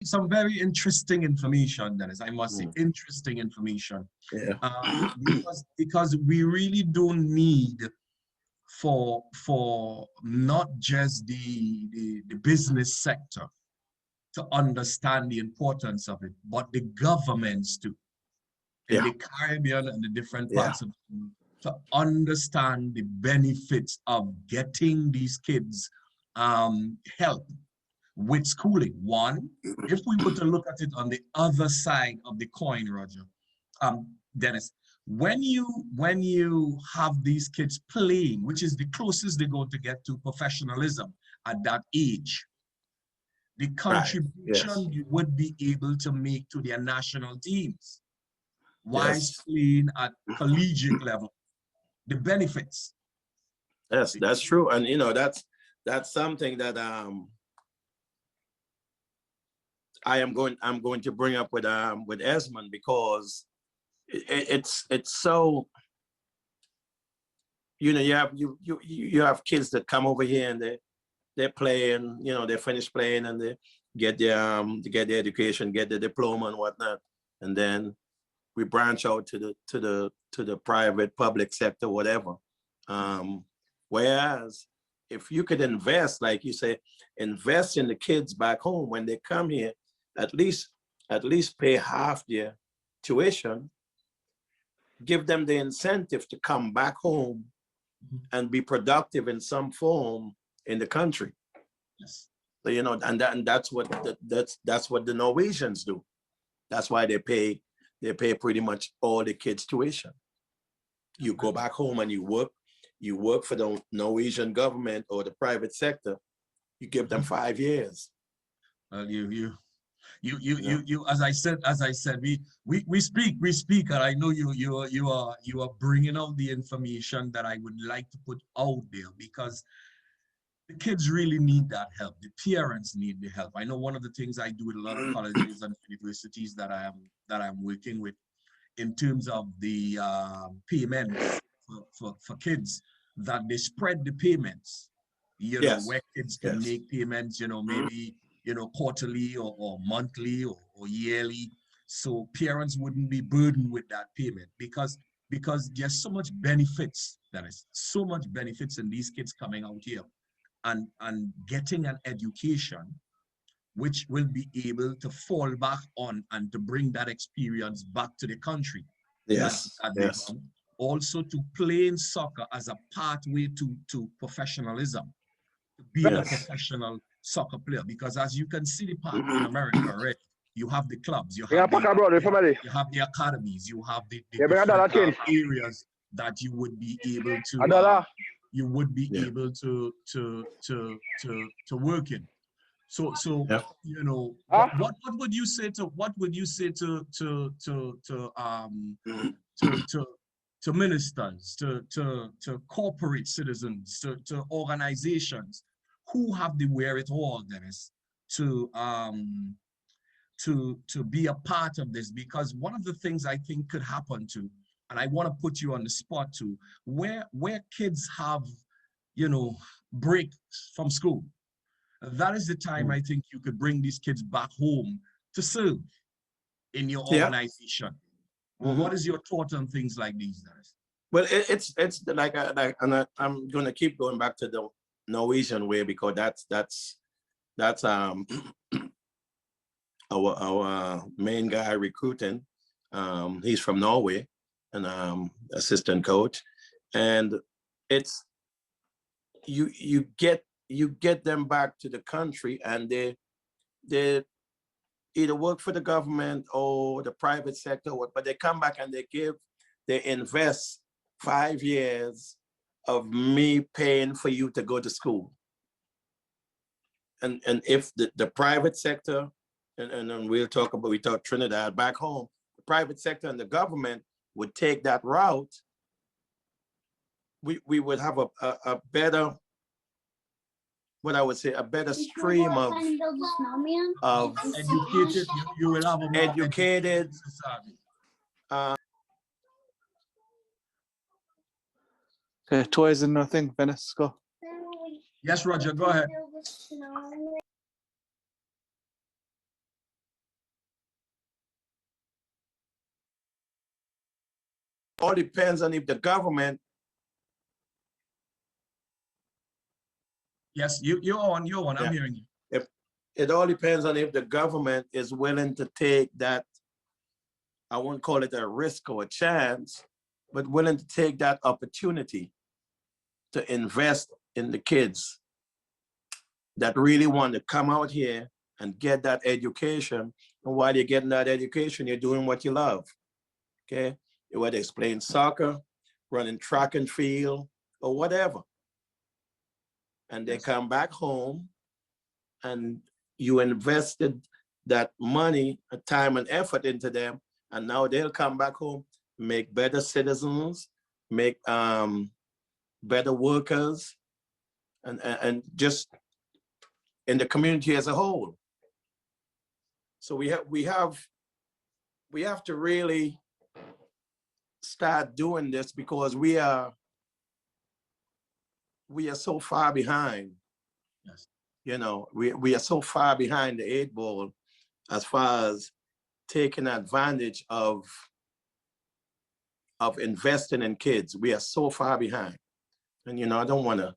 some very interesting information, Dennis. I must say, interesting information. Yeah. Because we really don't need for not just the business sector to understand the importance of it, but the governments too, in the Caribbean and the different parts of the world, to understand the benefits of getting these kids help with schooling. One, if we were to look at it on the other side of the coin, Roger, Dennis, when you have these kids playing, which is the closest they're going to get to professionalism at that age, the contribution you would be able to make to their national teams whilst playing at collegiate level, the benefits. Yes, that's true. And you know, that's something that I'm going to bring up with Esmond, because it's so, you know, you have kids that come over here and they're playing, you know, they finish playing and they get their education, get their diploma and whatnot, and then we branch out to the private, public sector, whatever. Whereas if you could invest, like you say, invest in the kids back home when they come here, at least pay half their tuition, give them the incentive to come back home and be productive in some form in the country. Yes. So, you know, and that's what the Norwegians do. That's why they pay pretty much all the kids' tuition. You go back home and you work for the Norwegian government or the private sector. You give them 5 years. Well, you, as I said, we speak, and I know you are bringing out the information that I would like to put out there, because the kids really need that help. The parents need the help. I know one of the things I do with a lot of colleges and universities that I'm working with, in terms of the payments for kids, that they spread the payments, you know, where kids can make payments, you know, maybe, you know, quarterly or monthly or yearly, so parents wouldn't be burdened with that payment, because there's so much benefits, so much benefits in these kids coming out here and getting an education which will be able to fall back on and to bring that experience back to the country. Also to playing soccer as a pathway to professionalism, to be a professional soccer player, because as you can see the pathway in America, right? You have the clubs, you have the academies, you have the different areas that you would be able to work in. So you know, what would you say to ministers, to corporate citizens, to organizations who have the wherewithal, Dennis, to be a part of this? Because one of the things I think could happen too, and I want to put you on the spot too, where kids have, you know, breaks from school, that is the time I think you could bring these kids back home to serve in your organization. What is your thought on things like these, guys? Well, it's like and I'm going to keep going back to the Norwegian way, because that's our main guy recruiting. He's from Norway, and assistant coach, and it's you get them back to the country, and they either work for the government or the private sector, but they come back and they invest 5 years of me paying for you to go to school. And if the private sector, and then we talk Trinidad back home, the private sector and the government would take that route, we would have a better, what I would say, a better stream of educated, you will have a more educated society. Okay, toys and nothing, Venice, go. Yes, Roger, go ahead. all depends on if the government. Yes, you're on, I'm Yeah. hearing you. If it all depends on if the government is willing to take that, I won't call it a risk or a chance, but willing to take that opportunity to invest in the kids that really want to come out here and get that education. And while you're getting that education, you're doing what you love. Okay, whether it's playing soccer, running track and field, or whatever. And they come back home and you invested that money, time and effort into them, and now they'll come back home, make better citizens, make better workers, and just in the community as a whole. So we have to really start doing this because we are so far behind. Yes. You know, we are so far behind the 8 ball as far as taking advantage of investing in kids. We are so far behind. And, you know, I don't want to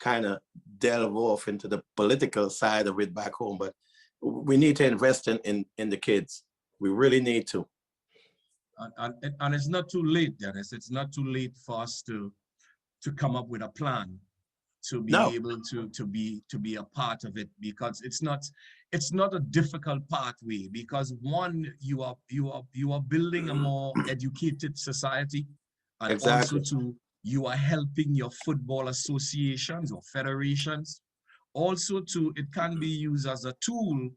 kind of delve off into the political side of it back home, but we need to invest in the kids. We really need to. And it's not too late, Dennis. It's not too late for us to come up with a plan to be able to be a part of it, because it's not a difficult pathway, because one, you are building a more educated society, and Exactly. also two, you are helping your football associations or federations. Also too, it can be used as a tool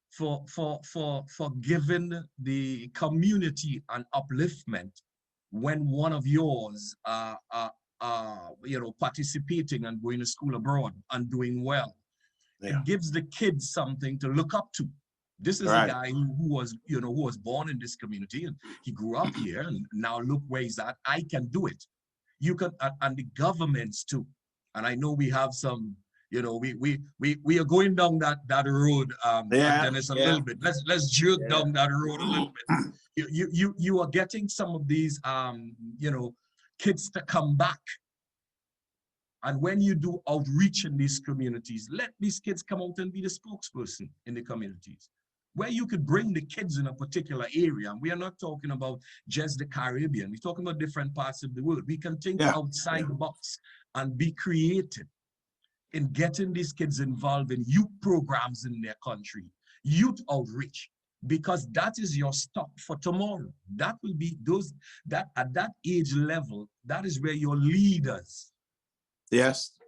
for giving the community an upliftment when one of yours you know, participating and going to school abroad and doing well. Yeah. It gives the kids something to look up to. This is a guy who was, you know, who was born in this community, and he grew up here, and now look where he's at. I can do it. You can, and the governments too. And I know we have some, you know, we are going down that road, Dennis, a little bit. Let's jerk down that road a little bit. You are getting some of these you know, kids to come back. And when you do outreach in these communities, let these kids come out and be the spokesperson in the communities, where you could bring the kids in a particular area. And we are not talking about just the Caribbean. We're talking about different parts of the world. We can think outside the box and be creative in getting these kids involved in youth programs in their country, youth outreach, because that is your stock for tomorrow. That will be those, that at that age level, that is where your leaders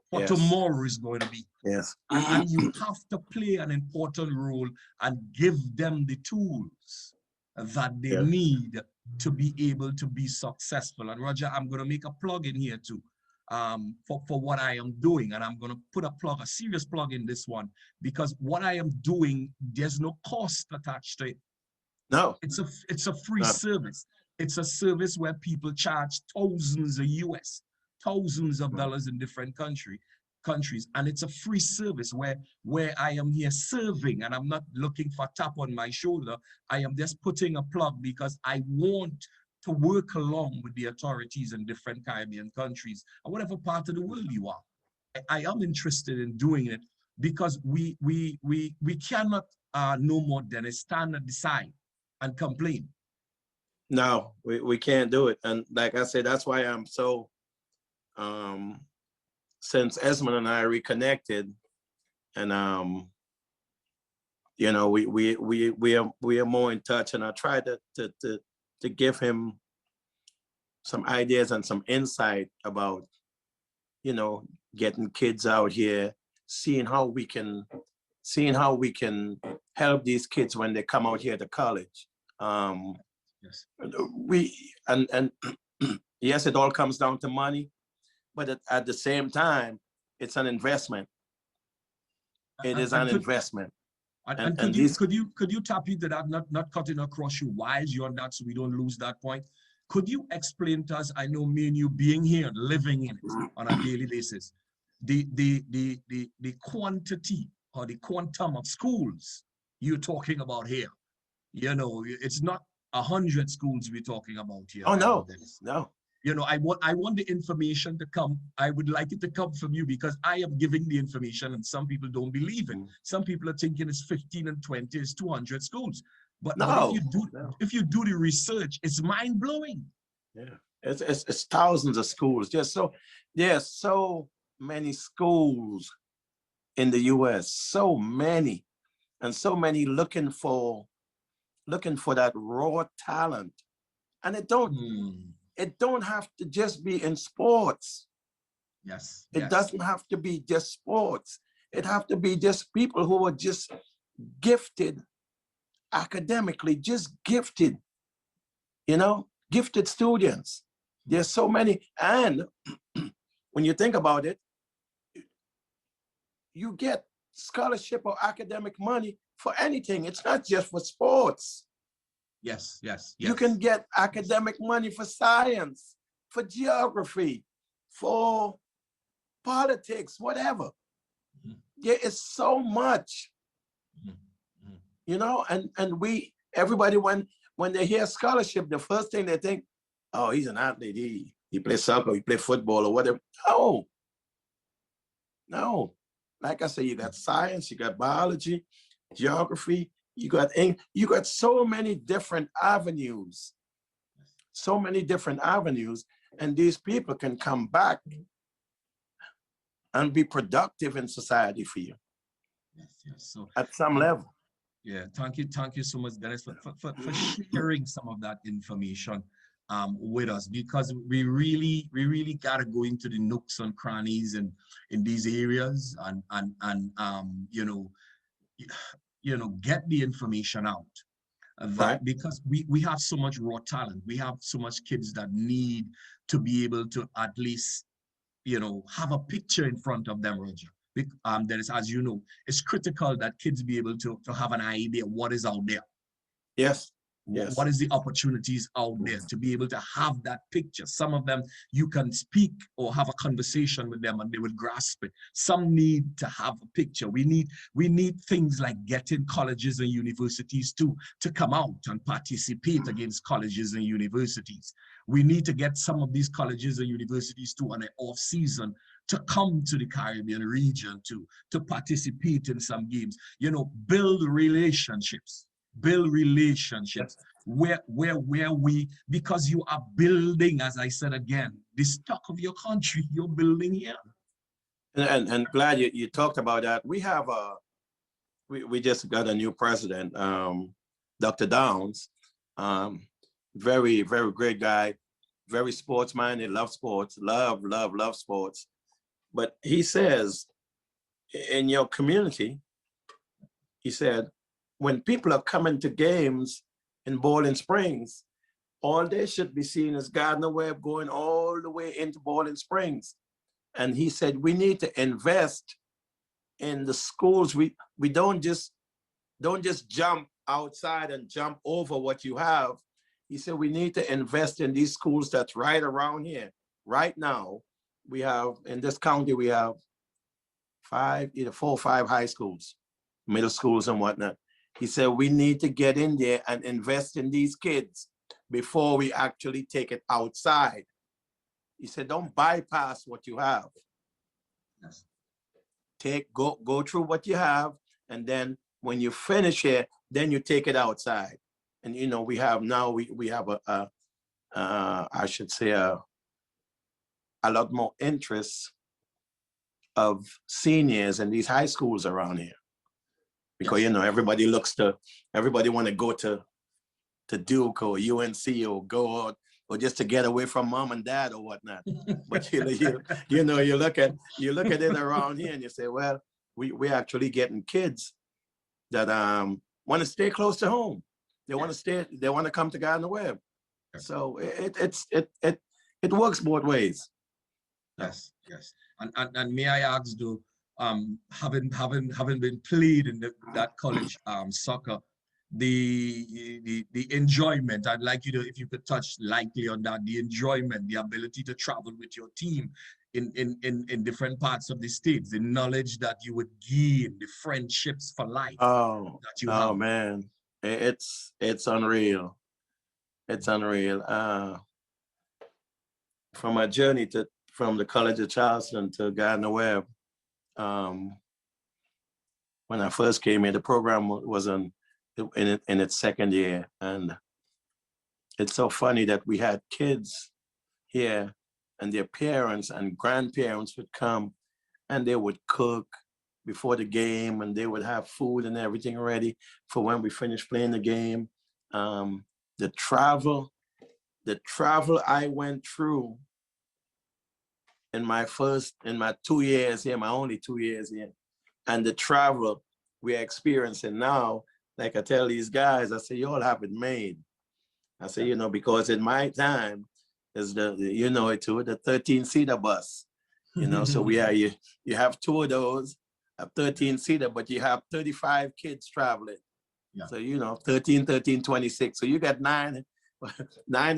for tomorrow is going to be. Yes. And you have to play an important role and give them the tools that they need to be able to be successful. And Roger, I'm going to make a plug in here too, for what I am doing. And I'm going to put a serious plug in this one, because what I am doing, there's no cost attached to it. No. It's a free service. It's a service where people charge thousands of US, thousands of dollars in different countries, and it's a free service where I am here serving, and I'm not looking for a tap on my shoulder. I am just putting a plug because I want to work along with the authorities in different Caribbean countries, or whatever part of the world you are. I am interested in doing it because we cannot no more than stand at the side and complain. No, we can't do it. And like I said, that's why I'm so since Esmond and I reconnected, and you know, we are more in touch, and I try to give him some ideas and some insight about, you know, getting kids out here, seeing how we can help these kids when they come out here to college. Yes. And yes, it all comes down to money, but at the same time, it's an investment. It is an investment. And could you tap into that, not cutting across you while you're on that, so we don't lose that point? Could you explain to us, I know me and you being here, living in it on a daily basis, the quantity or the quantum of schools you're talking about here? You know, it's not 100 schools we're talking about here. Oh no, Dennis. no. You know, I want the information to come. I would like it to come from you because I am giving the information and some people don't believe it. Some people are thinking it's 15 and 20 is 200 schools. But if you do the research, it's mind blowing. Yeah, it's thousands of schools. There's so many schools in the U.S. So many, and so many looking for that raw talent, and it don't have to just be in sports. Yes. It doesn't have to be just sports. It have to be just people who are just gifted academically, just gifted, gifted students. There's so many. And when you think about it, you get scholarship or academic money for anything. It's not just for sports. Yes. You can get academic money for science, for geography, for politics, whatever. There is so much, and everybody, when they hear scholarship, the first thing they think, oh, he's an athlete. He plays soccer, he plays football or whatever. No. Like I said, you got science, you got biology, geography, you got so many different avenues. And these people can come back and be productive in society for you. Yes. So at some level. Yeah, thank you so much, Dennis, for sharing some of that information with us, because we really gotta go into the nooks and crannies and in these areas and get the information out. That because we have so much raw talent, we have so much kids that need to be able to at least have a picture in front of them, Roger. That is, as you know, it's critical that kids be able to have an idea what is out there. Yes. What is the opportunities out there to be able to have that picture? Some of them you can speak or have a conversation with them and they will grasp it. Some need to have a picture. We need things like getting colleges and universities to come out and participate against colleges and universities. We need to get some of these colleges and universities to, on an off season, to come to the Caribbean region to participate in some games. Build relationships. Where we, because you are building, as I said again, the stock of your country, you're building here. And glad you talked about that. We have we just got a new president, Dr. Downs. Very, very great guy, very sports-minded, love sports, love sports. But he says, in your community, he said, when people are coming to games in Bowling Springs, all they should be seeing is Gardner Webb going all the way into Bowling Springs. And he said, we need to invest in the schools. We don't just jump outside and jump over what you have. He said, we need to invest in these schools that's right around here. Right now, we have, in this county, we have either 4 or 5 high schools, middle schools and whatnot. He said, we need to get in there and invest in these kids before we actually take it outside. He said, don't bypass what you have. Yes. Go through what you have, and then when you finish it, then you take it outside. And we have now we have I should say a lot more interest of seniors in these high schools around here. Because everybody want to go to Duke or UNC or go out or just to get away from mom and dad or whatnot. But you look at it around here and you say, well, we're actually getting kids that want to stay close to home. They want to come to Gardner Webb. So it works both ways. Yes. And may I ask, though, having been played in that college soccer, the enjoyment, I'd like you to, if you could touch lightly on that, the enjoyment, the ability to travel with your team in different parts of the states, the knowledge that you would gain, the friendships for life that you have. Oh man, it's unreal. It's unreal. From my journey from the College of Charleston to Gardner Webb, when I first came here, the program was in its second year. And it's so funny that we had kids here and their parents and grandparents would come and they would cook before the game and they would have food and everything ready for when we finished playing the game. The travel I went through in my 2 years here, my only 2 years here, and the travel we're experiencing now, like I tell these guys, I say, you all have it made. I say, you know, because in my time, is you know it too, the 13-seater bus, you know, so you have 2 of those, a 13-seater, but you have 35 kids traveling. Yeah. So, you know, 13, 26. So you got 9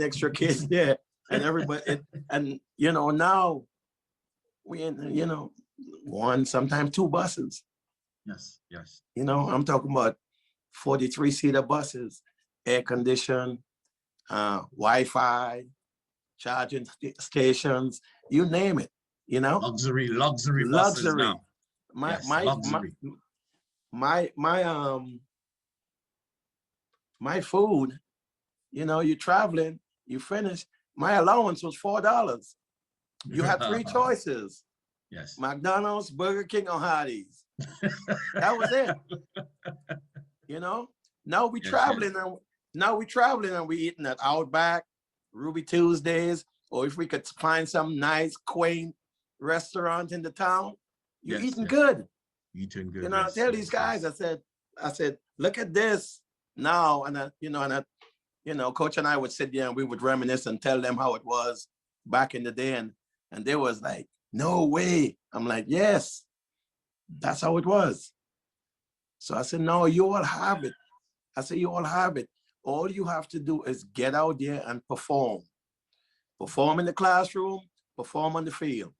extra kids there and everybody, and, you know, now we in, you know, 1, sometimes 2 buses. Yes, yes. You know, I'm talking about 43-seater buses, air conditioned, Wi-Fi, charging stations, you name it, you know? Luxury buses now. My food, you know, you're traveling, you finish, my allowance was $4. You had 3 choices. Yes. McDonald's, Burger King, or Hardee's. That was it. You know? Now we traveling and we eating at Outback, Ruby Tuesdays, or if we could find some nice, quaint restaurant in the town, you're eating good. Eating good. You know, I tell these guys, I said, look at this now, and you know, Coach and I would sit there and we would reminisce and tell them how it was back in the day, and they was like, no way. I'm like, yes, that's how it was. So I said, no, you all have it. I said, you all have it. All you have to do is get out there and perform. Perform in the classroom, perform on the field.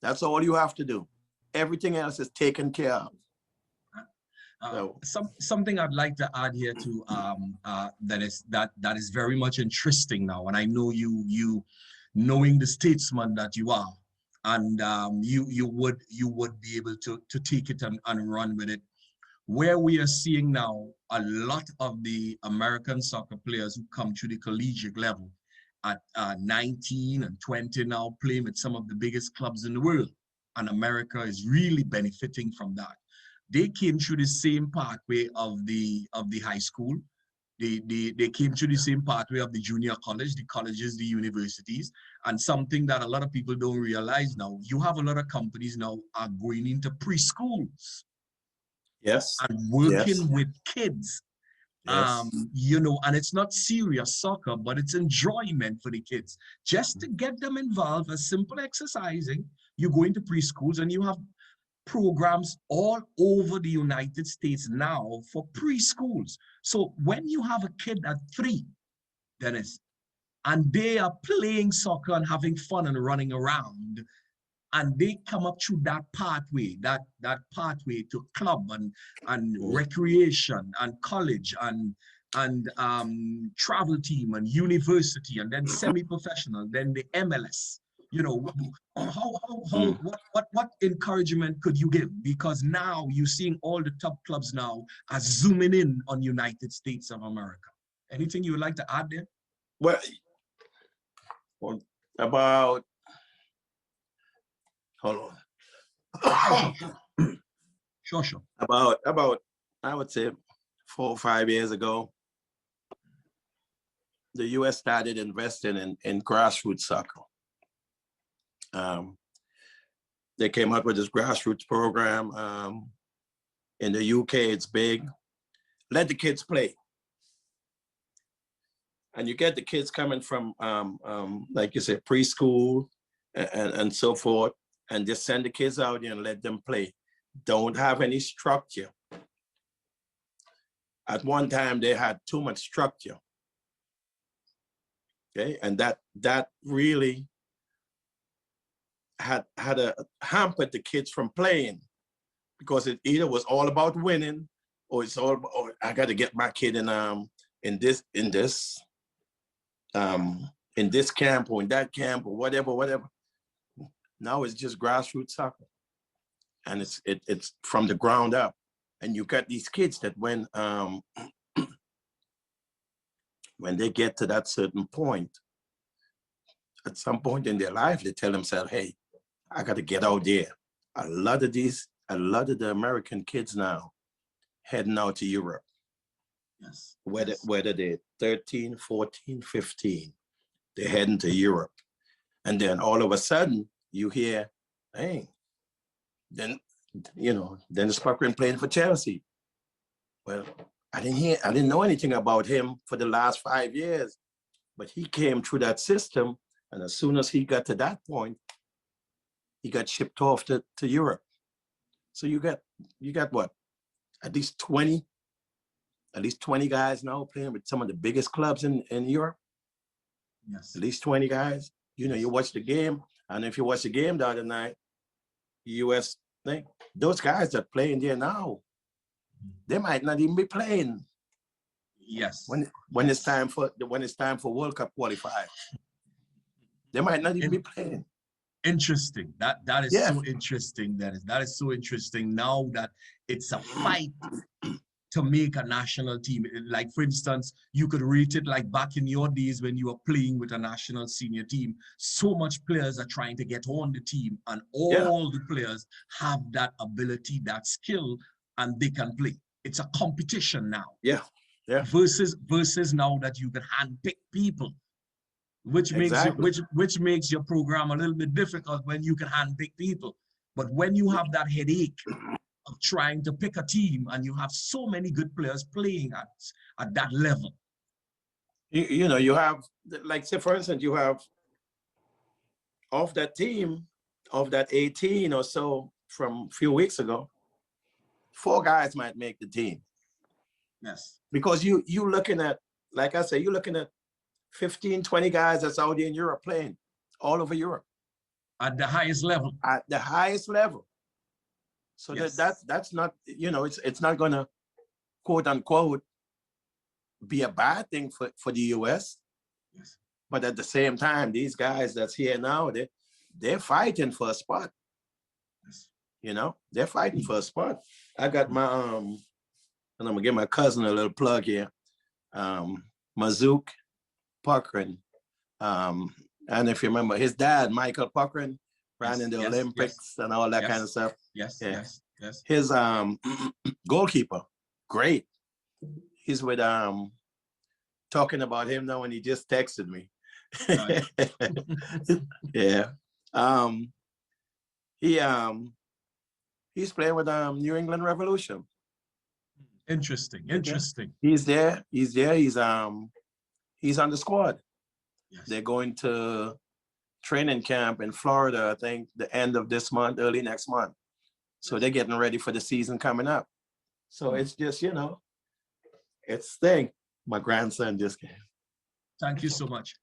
That's all you have to do. Everything else is taken care of. Something I'd like to add here to that is very much interesting now, and I know you knowing the statesman that you are, and you would be able to take it and run with it. Where we are seeing now a lot of the American soccer players who come to the collegiate level at 19 and 20 now playing with some of the biggest clubs in the world, and America is really benefiting from that. They came through the same pathway of the high school. They came through the same pathway of the junior college, the colleges, the universities, and something that a lot of people don't realize now, you have a lot of companies now are going into preschools. Yes. And working with kids. Yes. You know, and it's not serious soccer, but it's enjoyment for the kids. Just to get them involved, a simple exercising, you go into preschools and you have programs all over the United States now for preschools. So when you have a kid at 3, Dennis, and they are playing soccer and having fun and running around, and they come up through that pathway, that pathway to club and recreation and college and travel team and university and then semi-professional, then the MLS. You know, what encouragement could you give? Because now you're seeing all the top clubs now are zooming in on United States of America. Anything you would like to add there? Well, about hold on. Sure. About I would say 4 or 5 years ago, the U.S. started investing in grassroots soccer. They came out with this grassroots program. In the UK, it's big. Let the kids play. And you get the kids coming from, like you said, preschool and so forth, and just send the kids out there and let them play. Don't have any structure. At one time, they had too much structure. Okay, and that really had hampered the kids from playing, because it either was all about winning, or it's all about, oh, I got to get my kid in this. in this camp or in that camp or whatever. Now it's just grassroots soccer, and it's from the ground up. And you got these kids that when they get to that certain point, at some point in their life, they tell themselves, "Hey, I got to get out there." A lot of the American kids now heading out to Europe. Yes. Whether they're 13, 14, 15, they're heading to Europe. And then all of a sudden you hear, hey, then it's PUCKERIN playing for Chelsea. Well, I didn't know anything about him for the last 5 years, but he came through that system. And as soon as he got to that point, he got shipped off to Europe. So you got what? At least 20 guys now playing with some of the biggest clubs in Europe. Yes. At least 20 guys. You watch the game, and if you watch the game the other night, US thing, those guys that play in there now, they might not even be playing. Yes. When it's time for World Cup qualifiers, they might not even be playing. Interesting. That is so interesting. That is so interesting. Now that it's a fight to make a national team. Like, for instance, you could rate it like back in your days when you were playing with a national senior team. So much players are trying to get on the team, and all the players have that ability, that skill, and they can play. It's a competition now. Yeah. Versus now that you can handpick people, which makes your program a little bit difficult when you can handpick people. But when you have that headache of trying to pick a team and you have so many good players playing at that level. You have, like, say for instance, you have of that team, of that 18 or so from a few weeks ago, 4 guys might make the team. Yes. Because you looking at, like I say, you're looking at 15, 20 guys that's out there in Europe playing all over Europe. At the highest level. At the highest level. So that's not, it's not gonna, quote unquote, be a bad thing for the US. Yes. But at the same time, these guys that's here now, they're fighting for a spot. Yes. They're fighting for a spot. I got my and I'm gonna give my cousin a little plug here. Mazook PUCKERIN. And if you remember, his dad, Michael PUCKERIN, ran in the Olympics and all that kind of stuff. Yes. His goalkeeper, great. He's with talking about him now, and he just texted me. Right. Yeah. He's playing with New England Revolution. Interesting. He's there. He's on the squad. Yes. They're going to training camp in Florida, I think the end of this month, early next month. So they're getting ready for the season coming up. So it's just, it's thing. My grandson just came. Thank you so much.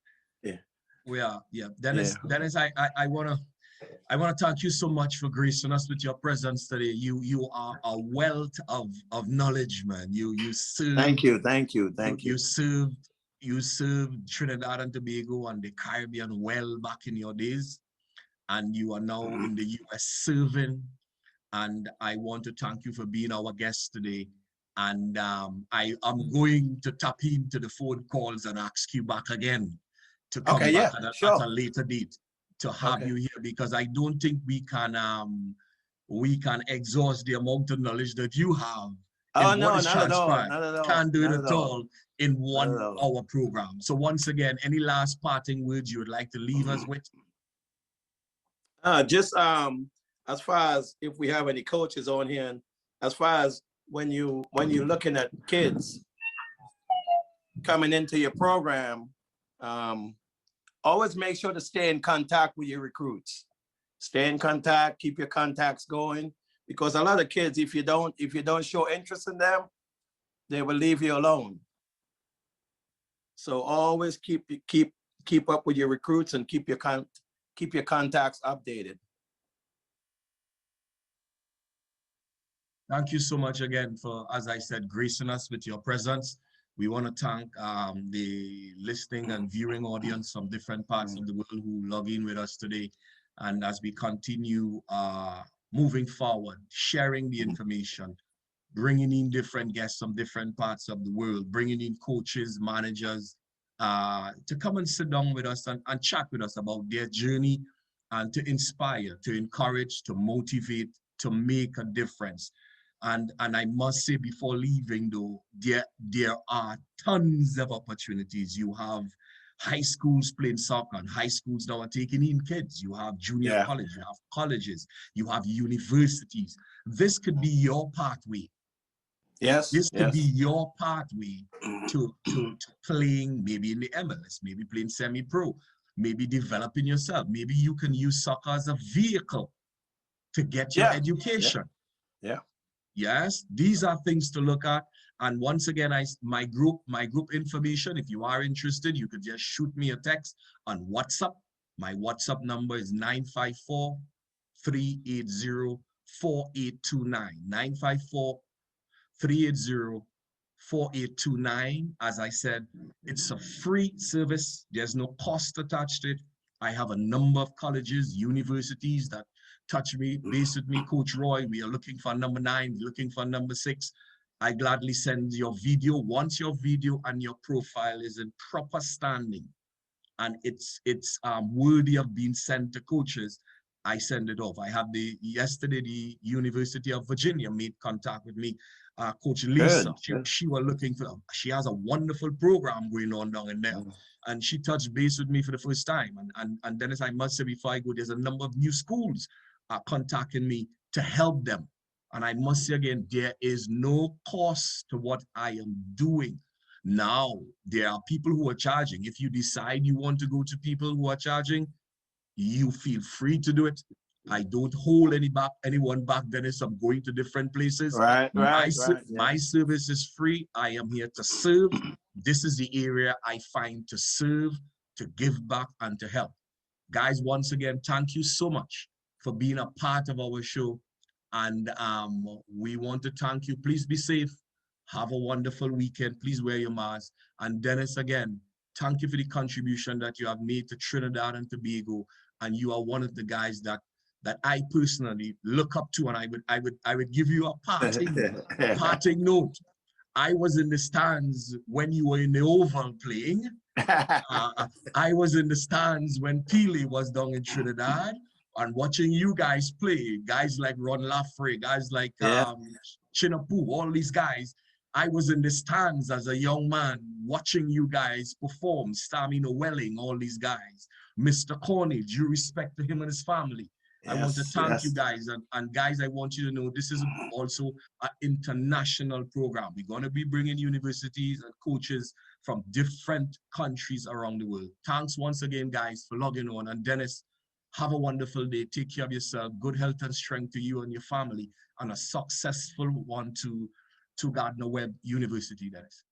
Yeah. We are, Dennis, I wanna thank you so much for gracing us with your presence today. You are a wealth of knowledge, man. You served. Thank you. You served Trinidad and Tobago and the Caribbean well back in your days, and you are now in the US serving. And I want to thank you for being our guest today. And I am going to tap into the phone calls and ask you back again to come back at a later date to have you here, because I don't think we can exhaust the amount of knowledge that you have. Oh, no, not at all. Can't do it at all in 1 hour program. So once again, any last parting words you would like to leave us with? Just as far as if we have any coaches on here, and as far as when you're looking at kids coming into your program, always make sure to stay in contact with your recruits. Stay in contact, keep your contacts going, because a lot of kids, if you don't show interest in them, they will leave you alone. So always keep up with your recruits and keep your contacts updated. Thank you so much again for, as I said, gracing us with your presence. We want to thank the listening and viewing audience from different parts of the world who log in with us today. And as we continue moving forward, sharing the information, bringing in different guests from different parts of the world, bringing in coaches, managers, to come and sit down with us and chat with us about their journey and to inspire, to encourage, to motivate, to make a difference. And I must say before leaving though, there are tons of opportunities. You have high schools playing soccer, and high schools now are taking in kids. You have junior college, you have colleges, you have universities. This could be your pathway. Yes. This could be your pathway to playing maybe in the MLS, maybe playing semi-pro, maybe developing yourself. Maybe you can use soccer as a vehicle to get your education. Yeah. Yes, these are things to look at. And once again, my group information, if you are interested, you could just shoot me a text on WhatsApp. My WhatsApp number is 954-380-4829. 954-380-4829. As I said, it's a free service. There's no cost attached to it. I have a number of colleges, universities that touch me, base with me. Coach Roy, we are looking for number 9, looking for number 6. I gladly send your video. Once your video and your profile is in proper standing and it's worthy of being sent to coaches, I send it off. I have yesterday, the University of Virginia made contact with me. Coach Lisa, she was looking for, she has a wonderful program going on down in there. And she touched base with me for the first time. And Dennis, I must say before I go, there's a number of new schools contacting me to help them. And I must say again, there is no cost to what I am doing. Now, there are people who are charging. If you decide you want to go to people who are charging, you feel free to do it. I don't hold anyone back, Dennis. I'm going to different places. My service is free. I am here to serve. This is the area I find to serve, to give back, and to help. Guys, once again, thank you so much for being a part of our show. And we want to thank you. Please be safe. Have a wonderful weekend. Please wear your mask. And Dennis, again, thank you for the contribution that you have made to Trinidad and Tobago. And you are one of the guys that I personally look up to, and I would give you a parting note. I was in the stands when you were in the Oval playing. I was in the stands when Pele was down in Trinidad and watching you guys play. Guys like Ron Laffrey, guys like Chinapu, all these guys. I was in the stands as a young man watching you guys perform. Stamina Welling, all these guys. Mr. Corney, due respect to him and his family. I want to thank you guys. And guys, I want you to know this is also an international program. We're going to be bringing universities and coaches from different countries around the world. Thanks once again, guys, for logging on. And Dennis, have a wonderful day. Take care of yourself. Good health and strength to you and your family. And a successful one to Gardner Webb University, Dennis.